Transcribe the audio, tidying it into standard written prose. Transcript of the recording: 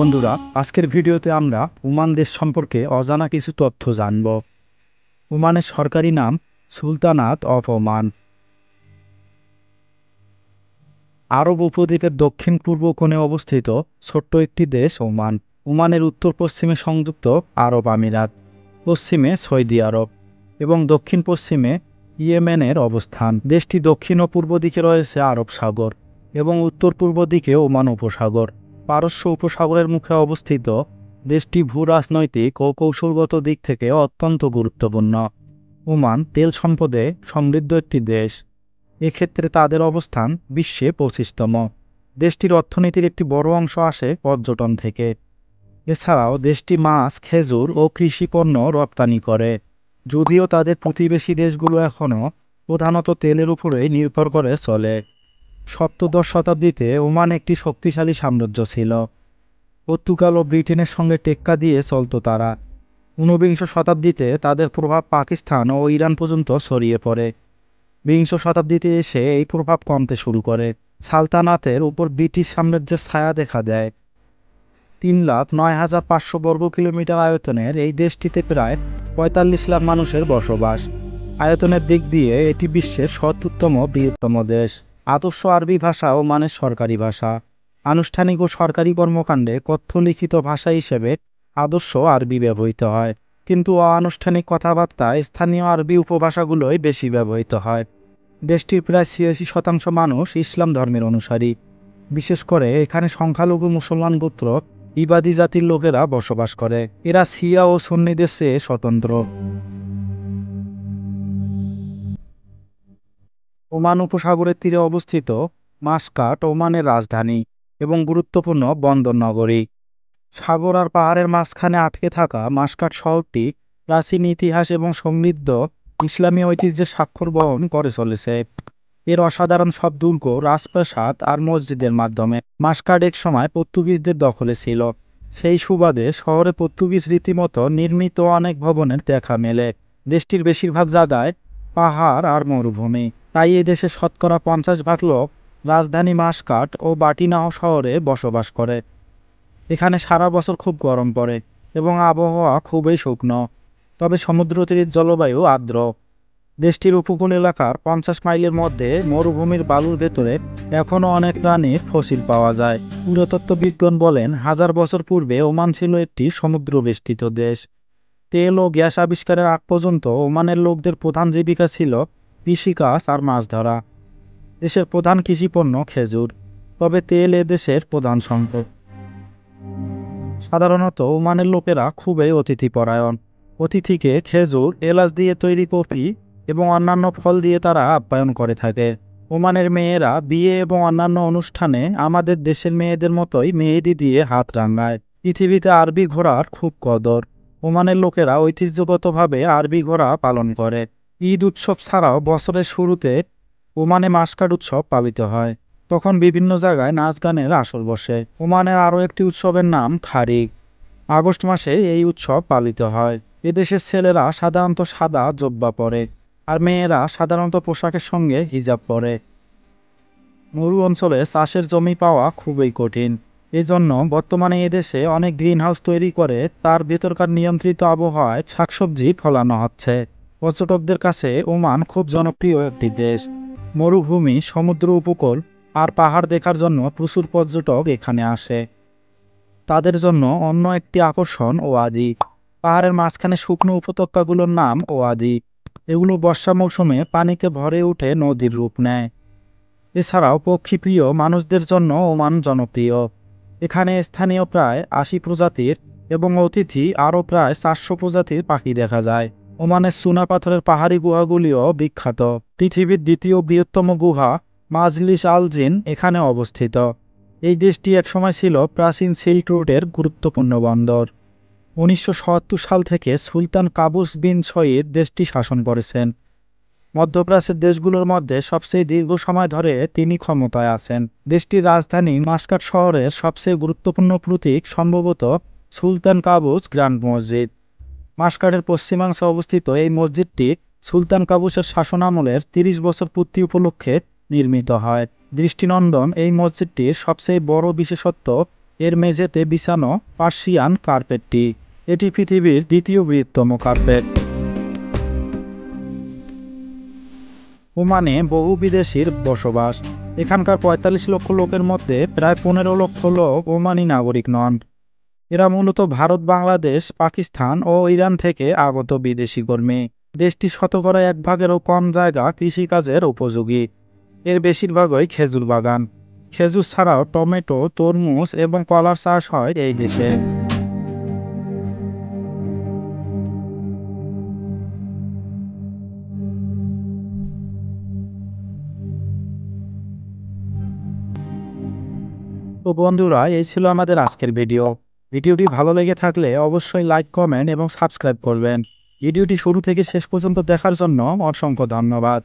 বন্ধুরা, আজকের ভিডিওতে আমরা ওমান দেশ সম্পর্কে অজানা কিছু তথ্য জানব। ওমানের সরকারি নাম সুলতানাত অফ ওমান। আরব উপদ্বীপের দক্ষিণ পূর্ব কোণে অবস্থিত ছোট্ট একটি দেশ ওমান। ওমানের উত্তর পশ্চিমে সংযুক্ত আরব আমিরাত, পশ্চিমে সৌদি আরব এবং দক্ষিণ পশ্চিমে ইয়েমেনের অবস্থান। দেশটি দক্ষিণ ও পূর্ব দিকে রয়েছে আরব সাগর এবং উত্তর পূর্ব দিকে ওমান উপসাগর। পারস্য উপসাগরের মুখে অবস্থিত দেশটি ভূ-রাজনৈতিক ও কৌশলগত দিক থেকে অত্যন্ত গুরুত্বপূর্ণ। ওমান তেল সম্পদে সমৃদ্ধ একটি দেশ। এক্ষেত্রে তাদের অবস্থান বিশ্বে 25তম। দেশটির অর্থনীতির একটি বড় অংশ আসে পর্যটন থেকে। এছাড়াও দেশটি মাছ, খেজুর ও কৃষি পণ্য রপ্তানি করে। যদিও তাদের প্রতিবেশী দেশগুলো এখনও প্রধানত তেলের উপরেই নির্ভর করে চলে। সপ্তদশ শতাব্দীতে ওমান একটি শক্তিশালী সাম্রাজ্য ছিল। পর্তুগাল ও ব্রিটেনের সঙ্গে টেক্কা দিয়ে চলত তারা। ঊনবিংশ শতাব্দীতে তাদের প্রভাব পাকিস্তান ও ইরান পর্যন্ত ছড়িয়ে পড়ে। বিংশ শতাব্দীতে এসে এই প্রভাব কমতে শুরু করে। সালতানাতের উপর ব্রিটিশ সাম্রাজ্যের ছায়া দেখা দেয়। 3,09,500 বর্গ কিলোমিটার আয়তনের এই দেশটিতে প্রায় 45 লাখ মানুষের বসবাস। আয়তনের দিক দিয়ে এটি বিশ্বের 70তম বৃহত্তম দেশ। আদর্শ আরবি ভাষা ওমানের সরকারি ভাষা। আনুষ্ঠানিক ও সরকারি কর্মকাণ্ডে কথ্য লিখিত ভাষা হিসেবে আদর্শ আরবি ব্যবহৃত হয়, কিন্তু অনানুষ্ঠানিক কথাবার্তায় স্থানীয় আরবি উপভাষাগুলোই বেশি ব্যবহৃত হয়। দেশটির প্রায় 86% মানুষ ইসলাম ধর্মের অনুসারী। বিশেষ করে এখানে সংখ্যালঘু মুসলমান গোত্র ইবাদি জাতির লোকেরা বসবাস করে। এরা শিয়া ও সুন্নিদের চেয়ে স্বতন্ত্র। ওমান উপসাগরের তীরে অবস্থিত মাসকাট ওমানের রাজধানী এবং গুরুত্বপূর্ণ বন্দর নগরী। সাগর আর পাহাড়ের মাঝখানে আটকে থাকা মাসকাট শহরটি প্রাচীন ইতিহাস এবং সমৃদ্ধ ইসলামী ঐতিহ্যের স্বাক্ষর বহন করে চলেছে। এর অসাধারণ সব দুর্গ, রাজপ্রাসাদ আর মসজিদের মাধ্যমে মাসকাট এক সময় পর্তুগিজদের দখলে ছিল। সেই সুবাদে শহরে পর্তুগিজ রীতিমতো নির্মিত অনেক ভবনের দেখা মেলে। দেশটির বেশিরভাগ জায়গায় পাহাড় আর মরুভূমি, তাই এই দেশে শতকরা 50% লোক রাজধানী মাসকাট ও বাটিনাও শহরে বসবাস করে। এখানে সারা বছর খুব গরম পড়ে এবং আবহাওয়া খুবই শুকনো, তবে সমুদ্রতীরের জলবায়ু আর্দ্র। দেশটির উপকূল এলাকার 50 মাইলের মধ্যে মরুভূমির বালুর ভেতরে এখনও অনেক প্রাণীর ফসিল পাওয়া যায়। পুরাতত্ত্ববিদগণ বলেন, 1000 বছর পূর্বে ওমান ছিল একটি সমুদ্র বেষ্টিত দেশ। তেল ও গ্যাস আবিষ্কারের আগ পর্যন্ত ওমানের লোকদের প্রধান জীবিকা ছিল কৃষিকাজ আর মাছ ধরা। দেশের প্রধান কৃষিপণ্য খেজুর, তবে তেল এ দেশের প্রধান সম্পদ। সাধারণত ওমানের লোকেরা খুবই অতিথিপরায়ণ। অতিথিকে খেজুর, এলাচ দিয়ে তৈরি কফি এবং অন্যান্য ফল দিয়ে তারা আপ্যায়ন করে থাকে। ওমানের মেয়েরা বিয়ে এবং অন্যান্য অনুষ্ঠানে আমাদের দেশের মেয়েদের মতোই মেহেদি দিয়ে হাত রাঙায়। পৃথিবীতে আরবি ঘোড়ার খুব কদর। ওমানের লোকেরা ঐতিহ্যগতভাবে আরবি ঘোড়া পালন করে। ঈদ উৎসব ছাড়াও বছরের শুরুতে ওমানে মাসকাট উৎসব পালিত হয়। তখন বিভিন্ন জায়গায় নাচ গানের আসর বসে। ওমানের আরও একটি উৎসবের নাম খারিক। আগস্ট মাসে এই উৎসব পালিত হয়। এদেশের ছেলেরা সাধারণত সাদা জব্বা পরে আর মেয়েরা সাধারণত পোশাকের সঙ্গে হিজাব পরে। মরু অঞ্চলে চাষের জমি পাওয়া খুবই কঠিন। এজন্য বর্তমানে এদেশে অনেক গ্রিনহাউস তৈরি করে তার ভেতরকার নিয়ন্ত্রিত আবহাওয়ায় শাকসবজি ফলানো হচ্ছে। পর্যটকদের কাছে ওমান খুব জনপ্রিয় একটি দেশ। মরুভূমি, সমুদ্র উপকূল আর পাহাড় দেখার জন্য প্রচুর পর্যটক এখানে আসে। তাদের জন্য অন্য একটি আকর্ষণ ওয়াদি। পাহাড়ের মাঝখানে শুকনো উপত্যকাগুলোর নাম ওয়াদি। এগুলো বর্ষা মৌসুমে পানিতে ভরে উঠে নদীর রূপ নেয়। এছাড়াও পক্ষীপ্রিয় মানুষদের জন্য ওমান জনপ্রিয়। এখানে স্থানীয় প্রায় 80 প্রজাতির এবং অতিথি আরও প্রায় 400 প্রজাতির পাখি দেখা যায়। ওমানের চুনা পাথরের পাহাড়ি গুহাগুলিও বিখ্যাত। পৃথিবীর দ্বিতীয় বৃহত্তম গুহা মাজলিস আল জিন এখানে অবস্থিত। এই দেশটি একসময় ছিল প্রাচীন সিল্ক রুটের গুরুত্বপূর্ণ বন্দর। 1977 সাল থেকে সুলতান কাবুস বিন সঈদ দেশটি শাসন করেছেন। মধ্যপ্রাচ্যের দেশগুলোর মধ্যে সবচেয়ে দীর্ঘ সময় ধরে তিনি ক্ষমতায় আছেন। দেশটির রাজধানী মাসকাট শহরের সবচেয়ে গুরুত্বপূর্ণ প্রতীক সম্ভবত সুলতান কাবুস গ্র্যান্ড মসজিদ। মাসকাটের পশ্চিমাংশে অবস্থিত এই মসজিদটি সুলতান কাবুসের শাসনামলের 30 বছর পূর্তি উপলক্ষে নির্মিত হয়। দৃষ্টিনন্দন এই মসজিদটির সবচেয়ে বড় বিশেষত্ব এর মেঝেতে বিছানো পার্সিয়ান কার্পেটটি। এটি পৃথিবীর দ্বিতীয় বৃহত্তম কার্পেট। ওমানে বহু বিদেশির বসবাস। এখানকার ৪৫ লক্ষ লোকের মধ্যে প্রায় ১৫ লক্ষ লোক ওমানি নাগরিক নন। এরা মূলত ভারত, বাংলাদেশ, পাকিস্তান ও ইরান থেকে আগত বিদেশি কর্মী। দেশটি শতকরা ১ ভাগেরও কম জায়গা কৃষিকাজের উপযোগী। এর বেশিরভাগই খেজুর বাগান। খেজুর ছাড়াও টমেটো, তরমুজ এবং কলার চাষ হয় এই দেশে। তো বন্ধুরা, এই ছিল আমাদের আজকের ভিডিও। ভিডিওটি ভালো লেগে থাকলে অবশ্যই লাইক, কমেন্ট এবং সাবস্ক্রাইব করবেন। ভিডিওটি শুরু থেকে শেষ পর্যন্ত দেখার জন্য অসংখ্য ধন্যবাদ।